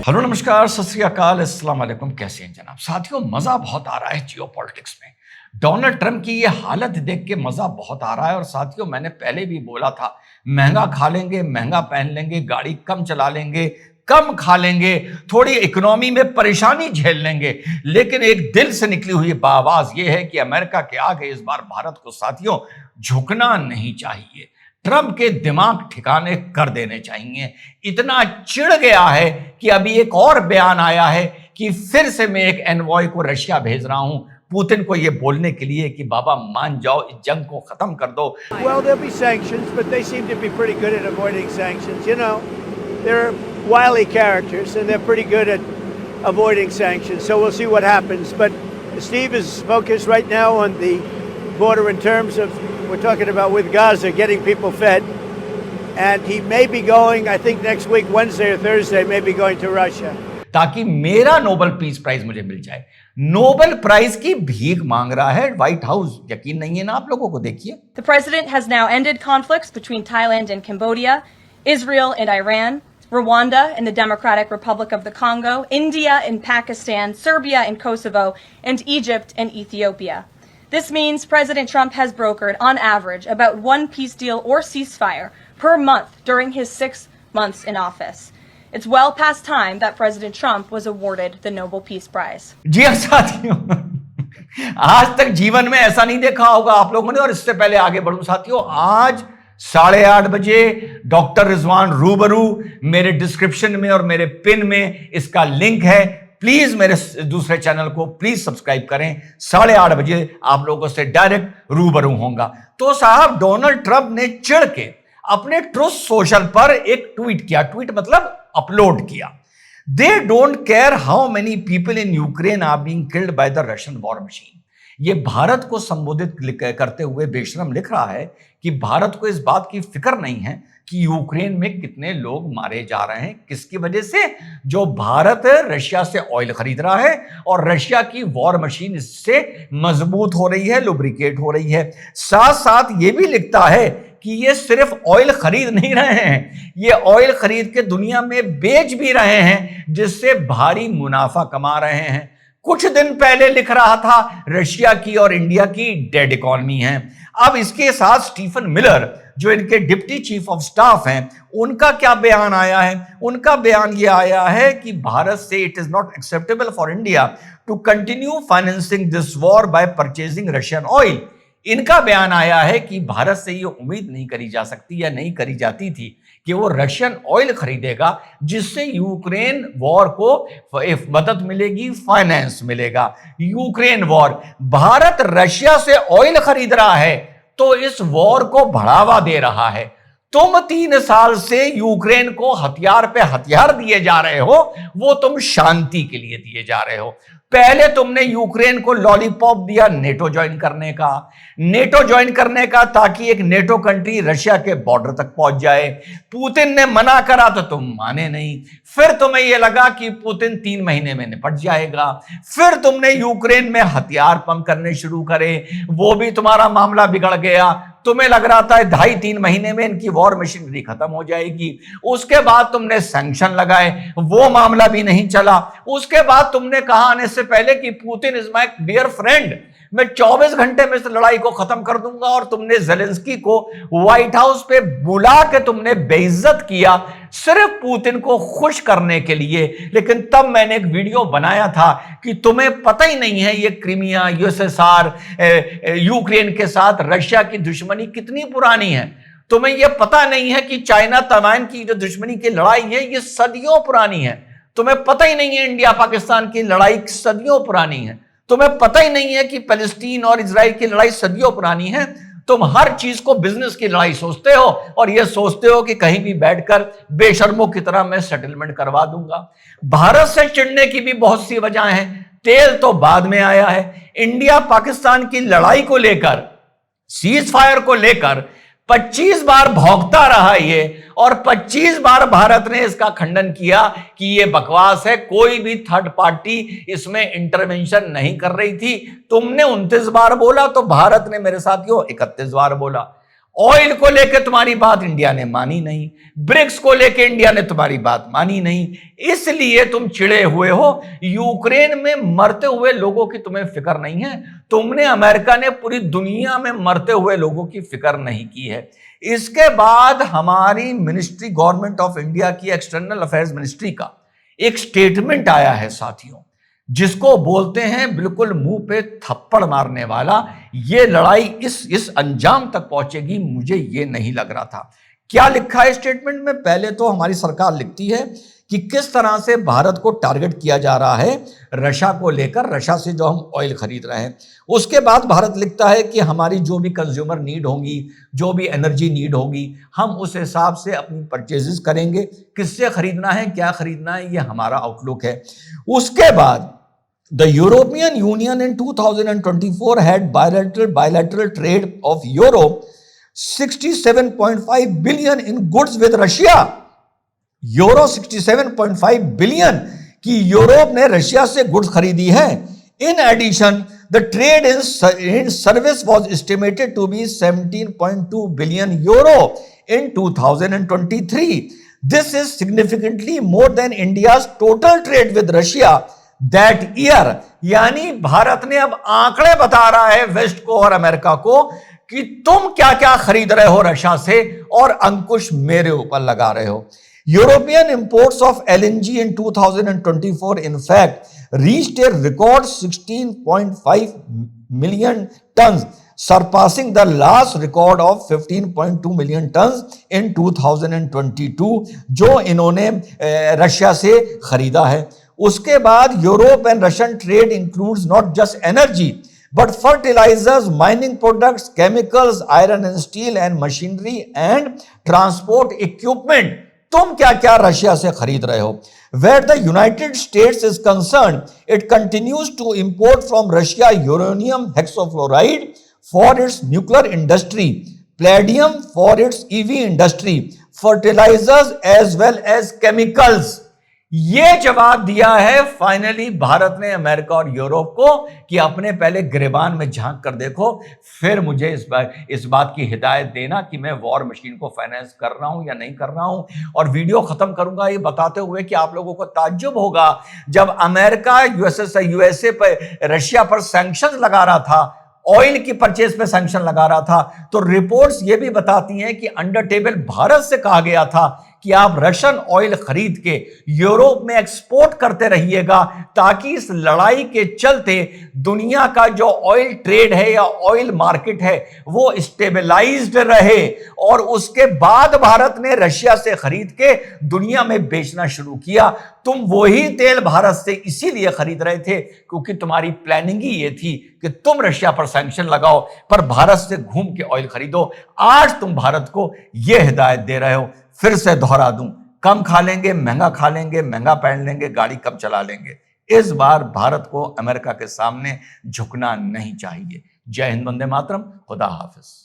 Hello नमस्कार सत श्री अकाल अस्सलाम वालेकुम। कैसे हैं जनाब? साथियों, मजा बहुत आ रहा है जियो पॉलिटिक्स में। डोनाल्ड ट्रंप की ये हालत देख के मजा बहुत आ रहा है। और साथियों, मैंने पहले भी बोला था, महंगा खा लेंगे, महंगा पहन लेंगे, गाड़ी कम चला लेंगे, कम खा लेंगे, थोड़ी इकोनॉमी में परेशानी झेल लेंगे, लेकिन एक दिल से निकली हुई आवाज यह है कि अमेरिका के आगे इस बार भारत को साथियों झुकना नहीं चाहिए। ट्रंप के दिमाग ठिकाने कर देने चाहिए। इतना चिढ़ गया है कि अभी एक और बयान आया है कि फिर से मैं एक एनवॉय को रशिया भेज रहा हूं पुतिन को यह बोलने के लिए कि बाबा मान जाओ, इस जंग को खत्म कर दो। Well, there'll be sanctions, but they seem to be pretty good at avoiding sanctions. You know, they're wily characters and they're pretty good at avoiding sanctions. So we'll see what happens. But Steve is focused right now on the border in terms of, we're talking about with Gaza, getting people fed. And he may be going, I think next week, Wednesday or Thursday, may be going to Russia. ताकि मेरा Nobel peace prize मुझे मिल जाए। Nobel prize की भीख मांग रहा है white house. यकीन नहीं है ना आप लोगों को? देखिए। The president has now ended conflicts between Thailand and Cambodia, Israel and Iran, Rwanda and the Democratic Republic of the Congo, India and Pakistan, Serbia and Kosovo, and Egypt and Ethiopia. This means President Trump has brokered, on average, about one peace deal or ceasefire per month during his 6 months in office. It's well past time that President Trump was awarded the Nobel Peace Prize. जी हाँ साथियों, आज तक जीवन में ऐसा नहीं देखा होगा आप लोगों ने। और इससे पहले आगे बढ़ूं साथियों, आज 8:30 बजे डॉक्टर रिजवान रूबरू, मेरे डिस्क्रिप्शन में और मेरे पिन में इसका लिंक है। प्लीज मेरे दूसरे चैनल को प्लीज सब्सक्राइब करें। 8:30 बजे आप लोगों से डायरेक्ट रूबरू होगा। तो साहब, डोनाल्ड ट्रंप ने चिढ़ के अपने ट्रूथ सोशल पर एक ट्वीट किया। ट्वीट मतलब अपलोड किया। They don't care how many people in Ukraine are being killed by the Russian war machine. ये भारत को संबोधित करते हुए बेशरम लिख रहा है कि भारत को इस बात की फिक्र नहीं है कि यूक्रेन में कितने लोग मारे जा रहे हैं, किसकी वजह से? जो भारत रशिया से ऑयल खरीद रहा है और रशिया की वॉर मशीन इससे मजबूत हो रही है, लुब्रिकेट हो रही है। साथ साथ ये भी लिखता है कि ये सिर्फ ऑयल खरीद नहीं रहे हैं, ये ऑयल खरीद के दुनिया में बेच भी रहे हैं, जिससे भारी मुनाफा कमा रहे हैं। कुछ दिन पहले लिख रहा था रशिया की और इंडिया की डेड इकोनॉमी है। अब इसके साथ स्टीफन मिलर, जो इनके डिप्टी चीफ ऑफ स्टाफ हैं, उनका क्या बयान आया है? उनका बयान यह आया है कि भारत से it is not acceptable for India to continue financing this war by purchasing Russian oil. इनका बयान आया है कि भारत से यह उम्मीद नहीं करी जा सकती या नहीं करी जाती थी कि वो रशियन ऑयल खरीदेगा, जिससे यूक्रेन वॉर को मदद मिलेगी, फाइनेंस मिलेगा। यूक्रेन वॉर, भारत रशिया से ऑयल खरीद रहा है तो इस वॉर को बढ़ावा दे रहा है। तुम 3 साल से यूक्रेन को हथियार पे हथियार दिए जा रहे हो, वो तुम शांति के लिए दिए जा रहे हो। पहले तुमने यूक्रेन को लॉलीपॉप दिया नेटो ज्वाइन करने का, ताकि एक नेटो कंट्री रशिया के बॉर्डर तक पहुंच जाए। पुतिन ने मना करा तो तुम माने नहीं। फिर तुम्हें यह लगा कि पुतिन 3 महीने में निपट जाएगा। फिर तुमने यूक्रेन में हथियार पंप करने शुरू करे, वो भी तुम्हारा मामला बिगड़ गया। तुम्हें लग रहा था 2.5-3 महीने में इनकी वॉर मशीनरी खत्म हो जाएगी। उसके बाद तुमने सैंक्शन लगाए, वो मामला भी नहीं चला। उसके बाद तुमने कहा आने से पहले कि Putin is my dear friend, मैं 24 घंटे में इस लड़ाई को खत्म कर दूंगा। और तुमने ज़ेलेंस्की को व्हाइट हाउस पे बुला के तुमने बेइज्जत किया, सिर्फ पुतिन को खुश करने के लिए। लेकिन तब मैंने एक वीडियो बनाया था कि तुम्हें पता ही नहीं है ये क्रीमिया, यूएसएसआर, यूक्रेन के साथ रशिया की दुश्मनी कितनी पुरानी है। तुम्हें यह पता नहीं है कि चाइना ताइवान की जो दुश्मनी की लड़ाई है ये सदियों पुरानी है। तुम्हें पता ही नहीं है इंडिया पाकिस्तान की लड़ाई सदियों पुरानी है। तुम्हें पता ही नहीं है कि फलस्तीन और इजराइल की लड़ाई सदियों पुरानी है। तुम हर चीज को बिजनेस की लड़ाई सोचते हो और यह सोचते हो कि कहीं भी बैठकर बेशर्मों की तरह मैं सेटलमेंट करवा दूंगा। भारत से चिढ़ने की भी बहुत सी वजह हैं। तेल तो बाद में आया है। इंडिया पाकिस्तान की लड़ाई को लेकर, सीज फायर को लेकर 25 बार भौंकता रहा ये, और 25 बार भारत ने इसका खंडन किया कि ये बकवास है, कोई भी थर्ड पार्टी इसमें इंटरवेंशन नहीं कर रही थी। तुमने 29 बार बोला तो भारत ने मेरे साथियों 31 बार बोला। ऑयल को लेकर तुम्हारी बात इंडिया ने मानी नहीं, ब्रिक्स को लेकर इंडिया ने तुम्हारी बात मानी नहीं, इसलिए तुम चिढ़े हुए हो। यूक्रेन में मरते हुए लोगों की तुम्हें फिक्र नहीं है, तुमने, अमेरिका ने पूरी दुनिया में मरते हुए लोगों की फिक्र नहीं की है। इसके बाद हमारी मिनिस्ट्री, गवर्नमेंट ऑफ इंडिया की एक्सटर्नल अफेयर्स मिनिस्ट्री का एक स्टेटमेंट आया है साथियों, जिसको बोलते हैं बिल्कुल मुंह पे थप्पड़ मारने वाला। ये लड़ाई इस अंजाम तक पहुंचेगी, मुझे ये नहीं लग रहा था। क्या लिखा है स्टेटमेंट में? पहले तो हमारी सरकार लिखती है कि किस तरह से भारत को टारगेट किया जा रहा है रशिया को लेकर, रशिया से जो हम ऑयल खरीद रहे हैं। उसके बाद भारत लिखता है कि हमारी जो भी कंज्यूमर नीड होगी, जो भी एनर्जी नीड होगी, हम उस हिसाब से अपनी परचेजेस करेंगे। किससे खरीदना है, क्या खरीदना है, ये हमारा आउटलुक है। उसके बाद the European union in 2024 had bilateral trade of euro 67.5 billion in goods with Russia। Euro 67.5 billion की यूरोप ने रशिया से गुड्स खरीदी है। In addition the trade in service was estimated to be 17.2 billion euro in 2023। This is significantly more than India's total trade with Russia that year. यानी भारत ने अब आंकड़े बता रहा है वेस्ट को और अमेरिका को कि तुम क्या क्या खरीद रहे हो रशिया से, और अंकुश मेरे ऊपर लगा रहे हो। European imports of LNG in 2024 in fact reached a record 16.5 million tons, surpassing the last record of 15.2 million tons in 2022 जो इन्होंने रशिया से खरीदा है। उसके बाद Europe and Russian trade includes not just energy but fertilizers, mining products, chemicals, iron and steel and machinery and transport equipment। तुम क्या क्या रशिया से खरीद रहे हो? Where the United States is concerned, it continues to import from Russia uranium hexafluoride for its nuclear industry, palladium for its EV industry, fertilizers as well as chemicals। ये जवाब दिया है फाइनली भारत ने अमेरिका और यूरोप को कि अपने पहले गिरेबान में झांक कर देखो, फिर मुझे इस बात की हिदायत देना कि मैं वॉर मशीन को फाइनेंस कर रहा हूं या नहीं कर रहा हूं। और वीडियो खत्म करूंगा ये बताते हुए कि आप लोगों को ताज्जुब होगा, जब अमेरिका यूएसए पर, रशिया पर सैंक्शन लगा रहा था, ऑयल की परचेज पे सैंक्शन लगा रहा था, तो रिपोर्ट्स ये भी बताती हैं कि अंडर टेबल भारत से कहा गया था कि आप रशियन ऑयल खरीद के यूरोप में एक्सपोर्ट करते रहिएगा, ताकि इस लड़ाई के चलते दुनिया का जो ऑयल ट्रेड है या ऑयल मार्केट है वो स्टेबलाइज्ड रहे। और उसके बाद भारत ने रशिया से खरीद के दुनिया में बेचना शुरू किया। तुम वही तेल भारत से इसीलिए खरीद रहे थे क्योंकि तुम्हारी प्लानिंग ही ये थी कि तुम रशिया पर सैंक्शन लगाओ पर भारत से घूम के ऑयल खरीदो। आज तुम भारत को यह हिदायत दे रहे हो। फिर से दोहरा दूं, कम खा लेंगे, महंगा खा लेंगे, महंगा पहन लेंगे, गाड़ी कम चला लेंगे। इस बार भारत को अमेरिका के सामने झुकना नहीं चाहिए। जय हिंद, वंदे मातरम, खुदा हाफिज।